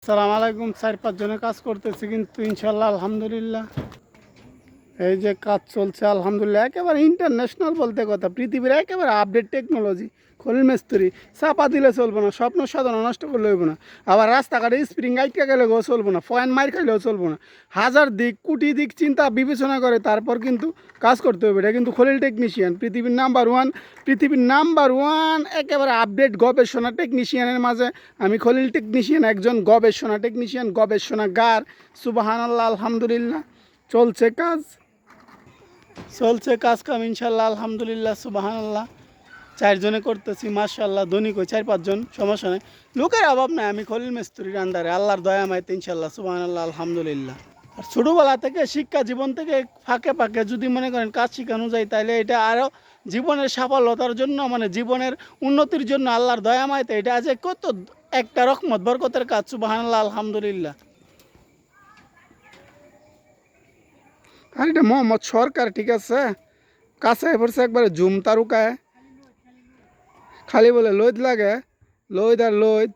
সালাম আলাইকুম। 4-5 জনে কাজ করতেছি, কিন্তু ইনশাল্লাহ আলহামদুলিল্লাহ এই যে কাজ চলছে আলহামদুলিল্লাহ একেবারে ইন্টারন্যাশনাল বলতে কথা, পৃথিবীর একেবারে আপডেট টেকনোলজি। খলিল মিস্ত্রি চাপা দিলে চলবো না, স্বপ্ন সাধনা নষ্ট করলে হইব না, আবার রাস্তাঘাটে স্প্রিং আইটকা গেলে গো চলবো না, পয়েন্ট মাইর খাইলেও চলবো না। হাজার দিক কোটি দিক চিন্তা বিবেচনা করে তারপর কিন্তু কাজ করতে হবে। এটা কিন্তু খলিল টেকনিশিয়ান, পৃথিবীর নাম্বার ওয়ান একেবারে আপডেট গবেষণা টেকনিশিয়ানের মাঝে আমি খলিল টেকনিশিয়ান, একজন গবেষণা টেকনিশিয়ান, গবেষণাগার। সুবহানাল্লাহ, আলহামদুলিল্লাহ চলছে কাজ কাম ইনশাল্লাহ আলহামদুলিল্লাহ সুবহানাল্লাহ। 4 জনে করতেছি মাশাআল্লাহ, ধনী কই 4-5 জন, সমস্যা নেই, লোকের অভাব নাই। আমি খলিল মিস্ত্রির আন্ডারে, আল্লাহর দয়া মাইতে ইনশাল্লাহ সুবহানাল্লাহ আলহামদুলিল্লাহ। আর ছোটোবেলা থেকে শিক্ষা জীবন থেকে ফাঁকে ফাঁকে যদি মনে করেন কাজ শেখানো যায়, তাহলে এটা আরও জীবনের সাফল্যতার জন্য, মানে জীবনের উন্নতির জন্য আল্লাহর দয়া মাইতে এটা আজ কত একটা রহমত বরকতের কাজ। সুবহানাল্লাহ আলহামদুলিল্লাহ। আর এটা মোহাম্মদ সরকার, ঠিক আছে, কাছে পড়ছে একবারে জুম তারুকায়, খালি বলে লইদ লাগে, লইদ আর লইদ।